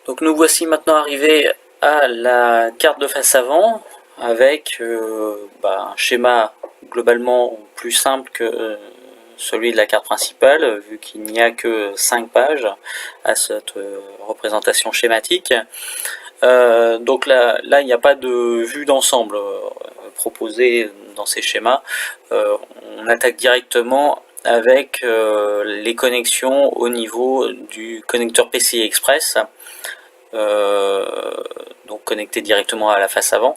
Donc nous voici maintenant arrivés à la carte de face avant avec un schéma globalement plus simple que celui de la carte principale, vu qu'il n'y a que 5 pages à cette représentation schématique. Donc là, il n'y a pas de vue d'ensemble proposée dans ces schémas. On attaque directement avec les connexions au niveau du connecteur PCI Express, donc connecté directement à la face avant,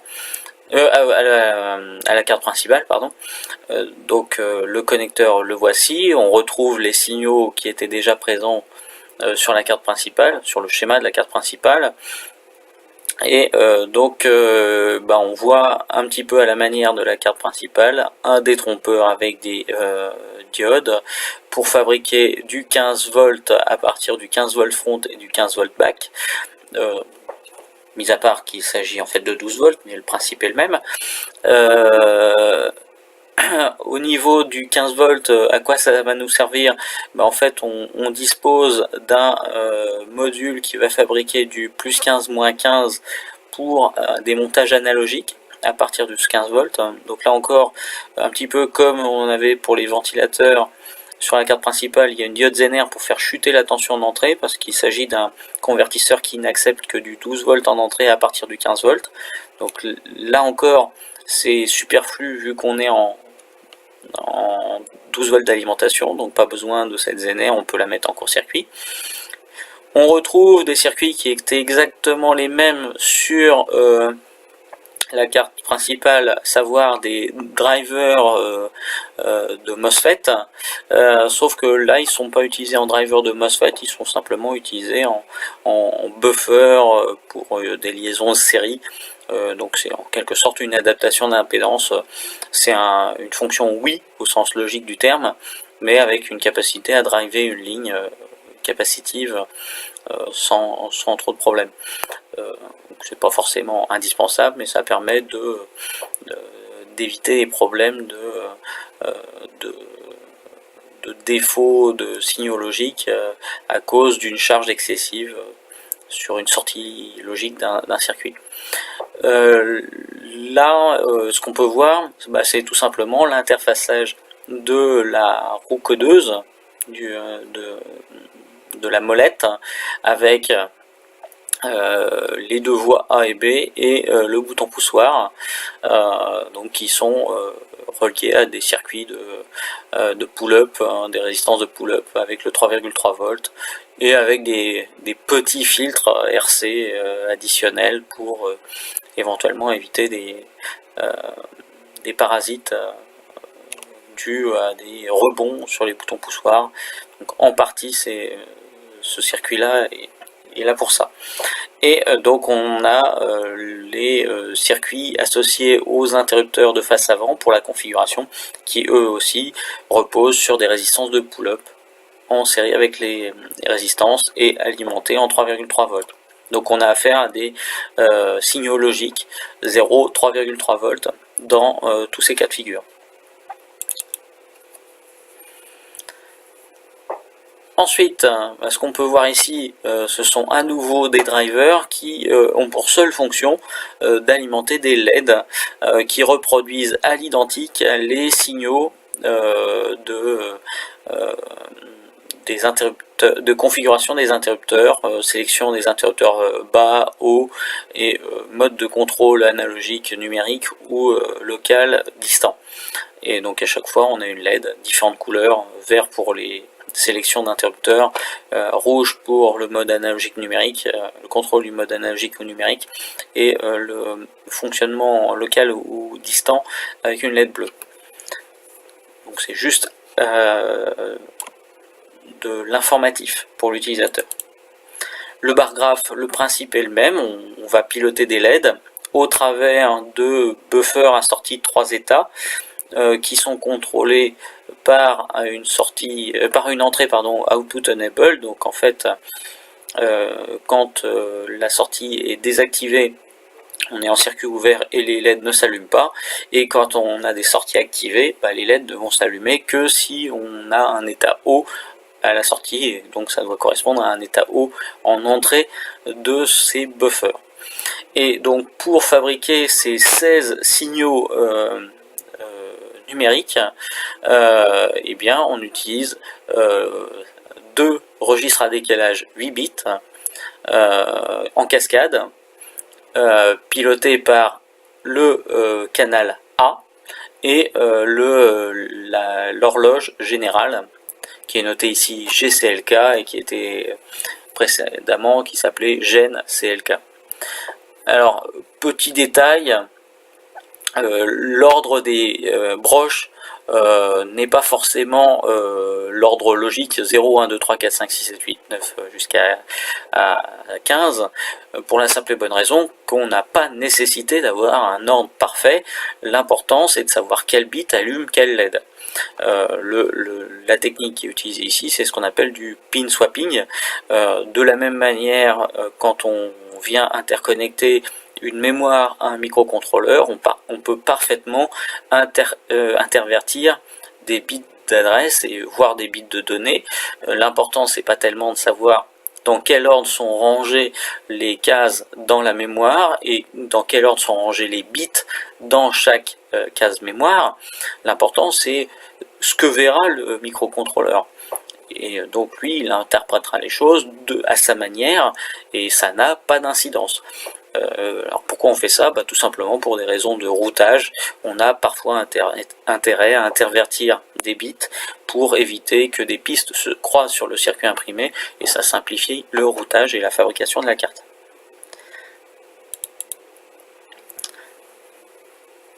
à la carte principale, pardon. Donc le connecteur, le voici. On retrouve les signaux qui étaient déjà présents sur la carte principale, sur le schéma de la carte principale. Et on voit un petit peu à la manière de la carte principale un détrompeur avec des diodes pour fabriquer du 15 volts à partir du 15 volts front et du 15 volts back. Mis à part qu'il s'agit en fait de 12 volts, mais le principe est le même. Au niveau du 15 volts, à quoi ça va nous servir? En fait, on dispose d'un module qui va fabriquer du plus 15, moins 15 pour des montages analogiques à partir de ce 15 volts. Donc là encore, un petit peu comme on avait pour les ventilateurs, sur la carte principale, il y a une diode Zener pour faire chuter la tension d'entrée, parce qu'il s'agit d'un convertisseur qui n'accepte que du 12 volts en entrée à partir du 15 volts. Donc là encore, c'est superflu vu qu'on est en 12 volts d'alimentation, donc pas besoin de cette Zener, on peut la mettre en court-circuit. On retrouve des circuits qui étaient exactement les mêmes sur la carte principale, à savoir des drivers de MOSFET, sauf que là ils ne sont pas utilisés en driver de MOSFET, ils sont simplement utilisés en buffer pour des liaisons série. Donc c'est en quelque sorte une adaptation d'impédance. C'est une fonction oui au sens logique du terme, mais avec une capacité à driver une ligne capacitive sans trop de problèmes. C'est pas forcément indispensable, mais ça permet d'éviter les problèmes de défauts de signaux logiques à cause d'une charge excessive sur une sortie logique d'un circuit. Ce qu'on peut voir, c'est tout simplement l'interfaçage de la roue codeuse, de la molette, avec les deux voies A et B et le bouton poussoir, donc qui sont reliés à des circuits de pull-up, des résistances de pull-up avec le 3,3 volts et avec des petits filtres RC additionnels pour éventuellement éviter des parasites dus à des rebonds sur les boutons poussoirs. Donc en partie ce circuit-là est là pour ça. Et donc on a les circuits associés aux interrupteurs de face avant pour la configuration, qui eux aussi reposent sur des résistances de pull-up en série avec les résistances et alimentés en 3,3 volts. Donc on a affaire à des signaux logiques 0, 3,3 volts dans tous ces cas de figure. Ensuite, ce qu'on peut voir ici, ce sont à nouveau des drivers qui ont pour seule fonction d'alimenter des LED qui reproduisent à l'identique les signaux de configuration des interrupteurs, sélection des interrupteurs bas, haut et mode de contrôle analogique, numérique ou local distant. Et donc à chaque fois on a une LED, différentes couleurs, vert pour les sélections d'interrupteurs, rouge pour le mode analogique numérique, le contrôle du mode analogique ou numérique, et le fonctionnement local ou distant avec une LED bleue. Donc c'est juste de l'informatif pour l'utilisateur. Le bar graphe, le principe est le même, on va piloter des LED au travers de buffers assortis de 3 états qui sont contrôlés par une entrée output enable. Donc en fait quand la sortie est désactivée, on est en circuit ouvert et les LED ne s'allument pas, et quand on a des sorties activées, les LED ne vont s'allumer que si on a un état haut à la sortie, et donc ça doit correspondre à un état haut en entrée de ces buffers. Et donc pour fabriquer ces 16 signaux numériques, eh bien on utilise deux registres à décalage 8 bits en cascade, pilotés par le canal A et l'horloge générale qui est notée ici GCLK et qui était précédemment qui s'appelait GEN CLK. Alors, petit détail, l'ordre des broches n'est pas forcément l'ordre logique 0, 1, 2, 3, 4, 5, 6, 7, 8, 9 jusqu'à 15, pour la simple et bonne raison qu'on n'a pas nécessité d'avoir un ordre parfait. L'important c'est de savoir quel bit allume quel LED. La technique qui est utilisée ici, c'est ce qu'on appelle du pin swapping. De la même manière, quand on vient interconnecter une mémoire à un microcontrôleur, on peut parfaitement intervertir des bits d'adresse et voire des bits de données. L'important c'est pas tellement de savoir dans quel ordre sont rangées les cases dans la mémoire et dans quel ordre sont rangés les bits dans chaque case mémoire. L'important c'est ce que verra le microcontrôleur. Et donc lui, il interprétera les choses à sa manière et ça n'a pas d'incidence. Alors pourquoi on fait ça? Tout simplement pour des raisons de routage. On a parfois intérêt à intervertir des bits pour éviter que des pistes se croisent sur le circuit imprimé et ça simplifie le routage et la fabrication de la carte.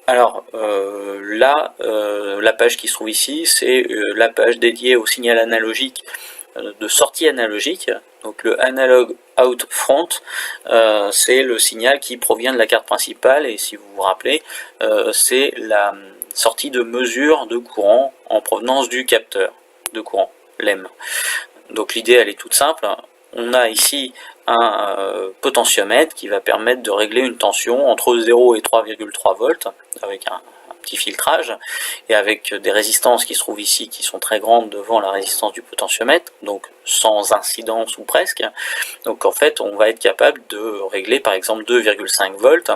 Alors là, la page qui se trouve ici, c'est la page dédiée au signal analogique de sortie analogique. Donc le analog out front, c'est le signal qui provient de la carte principale et si vous vous rappelez, c'est la sortie de mesure de courant en provenance du capteur de courant, LEM. Donc l'idée elle est toute simple. On a ici un potentiomètre qui va permettre de régler une tension entre 0 et 3,3 volts avec un petit filtrage et avec des résistances qui se trouvent ici qui sont très grandes devant la résistance du potentiomètre, donc sans incidence ou presque. Donc en fait on va être capable de régler par exemple 2,5 volts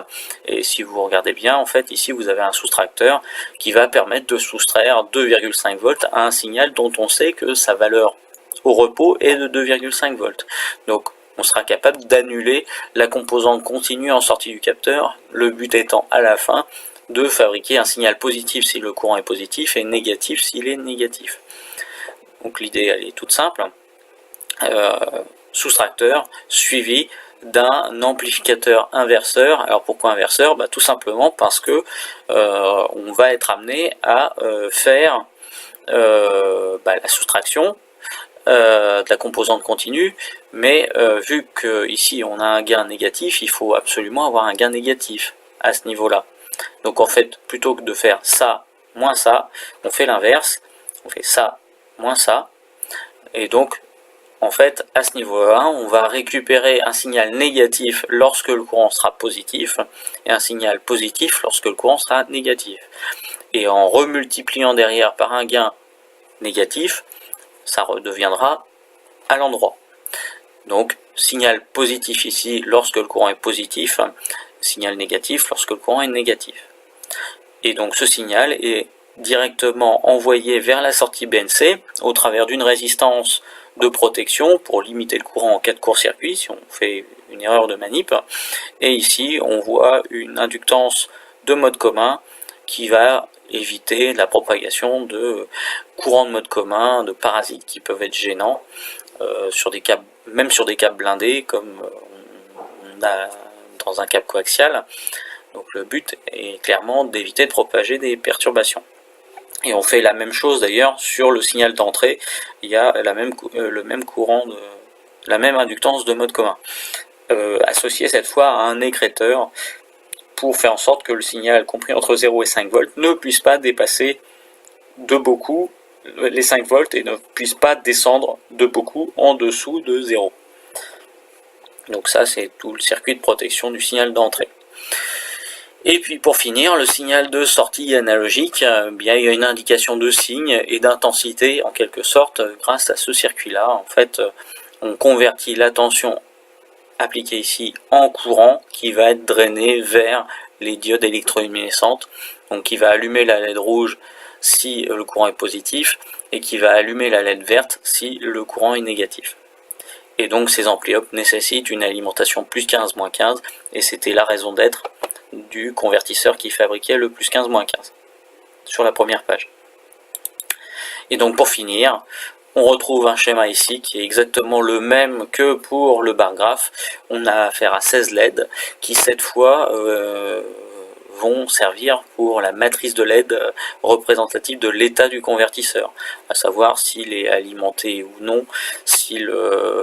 et si vous regardez bien en fait ici vous avez un soustracteur qui va permettre de soustraire 2,5 volts à un signal dont on sait que sa valeur au repos est de 2,5 volts. Donc on sera capable d'annuler la composante continue en sortie du capteur, le but étant à la fin de fabriquer un signal positif si le courant est positif et négatif s'il est négatif. Donc l'idée elle est toute simple, soustracteur suivi d'un amplificateur inverseur. Alors pourquoi inverseur? Tout simplement parce que on va être amené à faire la soustraction de la composante continue, mais vu que ici on a un gain négatif, il faut absolument avoir un gain négatif à ce niveau-là. Donc en fait, plutôt que de faire ça moins ça, on fait l'inverse, on fait ça moins ça, et donc en fait à ce niveau-là, on va récupérer un signal négatif lorsque le courant sera positif, et un signal positif lorsque le courant sera négatif. Et en remultipliant derrière par un gain négatif, ça redeviendra à l'endroit. Donc signal positif ici lorsque le courant est positif, signal négatif lorsque le courant est négatif. Et donc ce signal est directement envoyé vers la sortie BNC au travers d'une résistance de protection pour limiter le courant en cas de court-circuit si on fait une erreur de manip. Et ici on voit une inductance de mode commun qui va éviter la propagation de courants de mode commun, de parasites qui peuvent être gênants sur des câbles, même sur des câbles blindés comme on a dans un câble coaxial. Donc le but est clairement d'éviter de propager des perturbations. Et on fait la même chose d'ailleurs sur le signal d'entrée, il y a le même courant, la même inductance de mode commun, associé cette fois à un écrêteur pour faire en sorte que le signal compris entre 0 et 5 volts ne puisse pas dépasser de beaucoup les 5 volts et ne puisse pas descendre de beaucoup en dessous de 0. Donc ça c'est tout le circuit de protection du signal d'entrée. Et puis pour finir, le signal de sortie analogique, bien, il y a une indication de signe et d'intensité en quelque sorte grâce à ce circuit-là. En fait, on convertit la tension appliquée ici en courant qui va être drainé vers les diodes électroluminescentes, donc qui va allumer la LED rouge si le courant est positif et qui va allumer la LED verte si le courant est négatif. Et donc ces ampli-up nécessitent une alimentation plus 15, moins 15, et c'était la raison d'être du convertisseur qui fabriquait le plus 15, moins 15 sur la première page. Et donc pour finir, on retrouve un schéma ici qui est exactement le même que pour le bar graph. On a affaire à 16 LED qui cette fois vont servir pour la matrice de LED représentative de l'état du convertisseur, à savoir s'il est alimenté ou non, s'il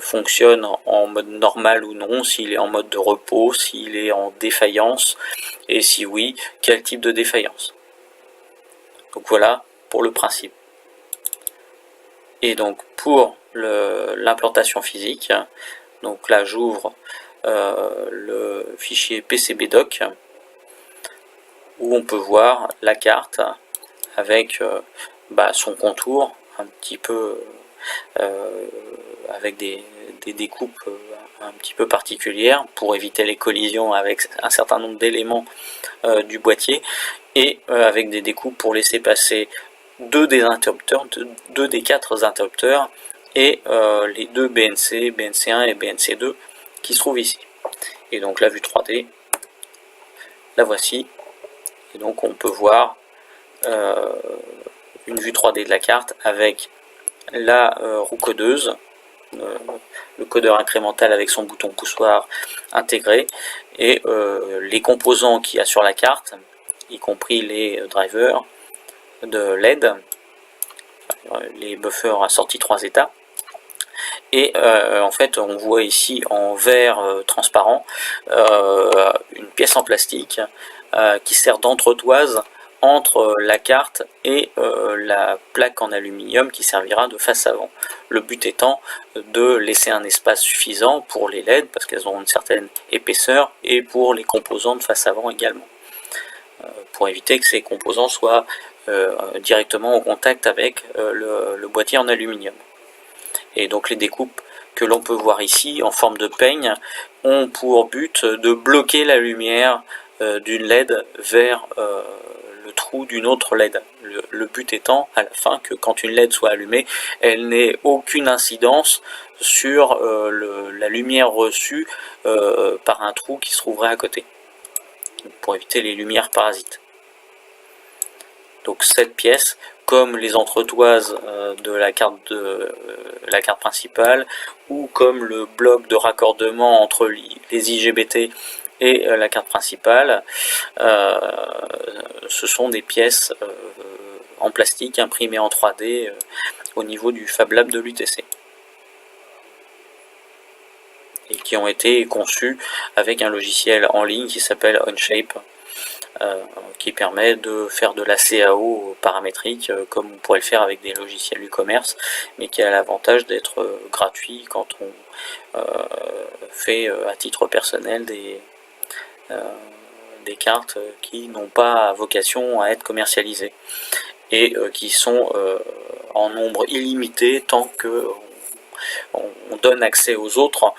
fonctionne en mode normal ou non, s'il est en mode de repos, s'il est en défaillance, et si oui, quel type de défaillance. Donc voilà pour le principe. Et donc pour l'implantation physique, donc là j'ouvre le fichier PCBdoc où on peut voir la carte avec son contour un petit peu avec des découpes un petit peu particulières pour éviter les collisions avec un certain nombre d'éléments du boîtier, et avec des découpes pour laisser passer deux des interrupteurs, deux des quatre interrupteurs et les deux BNC, BNC1 et BNC2 qui se trouvent ici. Et donc la vue 3D, la voici. Et donc on peut voir une vue 3D de la carte avec la roue codeuse, le codeur incrémental avec son bouton poussoir intégré, et les composants qu'il y a sur la carte, y compris les drivers de LED, les buffers à sortie 3 états. Et en fait on voit ici en vert transparent une pièce en plastique qui sert d'entretoise entre la carte et la plaque en aluminium qui servira de face avant. Le but étant de laisser un espace suffisant pour les LED parce qu'elles ont une certaine épaisseur, et pour les composants de face avant également, pour éviter que ces composants soient directement en contact avec le boîtier en aluminium. Et donc les découpes que l'on peut voir ici en forme de peigne ont pour but de bloquer la lumière d'une LED vers le trou d'une autre LED. Le but étant à la fin que quand une LED soit allumée, elle n'ait aucune incidence sur la lumière reçue par un trou qui se trouverait à côté, pour éviter les lumières parasites. Donc cette pièce, comme les entretoises de la carte principale, ou comme le bloc de raccordement entre les IGBT et la carte principale, ce sont des pièces en plastique imprimées en 3D au niveau du Fab Lab de l'UTC, et qui ont été conçues avec un logiciel en ligne qui s'appelle Onshape, qui permet de faire de la CAO paramétrique comme on pourrait le faire avec des logiciels du commerce, mais qui a l'avantage d'être gratuit quand on fait à titre personnel des cartes qui n'ont pas vocation à être commercialisées, et qui sont en nombre illimité tant que on donne accès aux autres,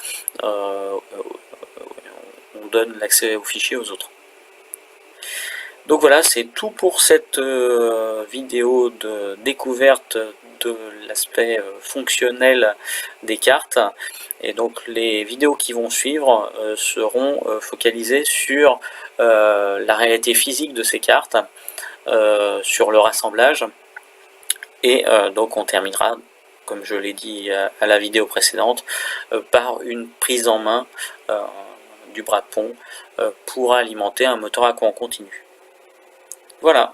on donne l'accès aux fichiers aux autres. Donc voilà, c'est tout pour cette vidéo de découverte de l'aspect fonctionnel des cartes. Et donc les vidéos qui vont suivre seront focalisées sur la réalité physique de ces cartes, sur leur assemblage, et donc on terminera, comme je l'ai dit à la vidéo précédente, par une prise en main du bras de pont pour alimenter un moteur à courant continu. Voilà.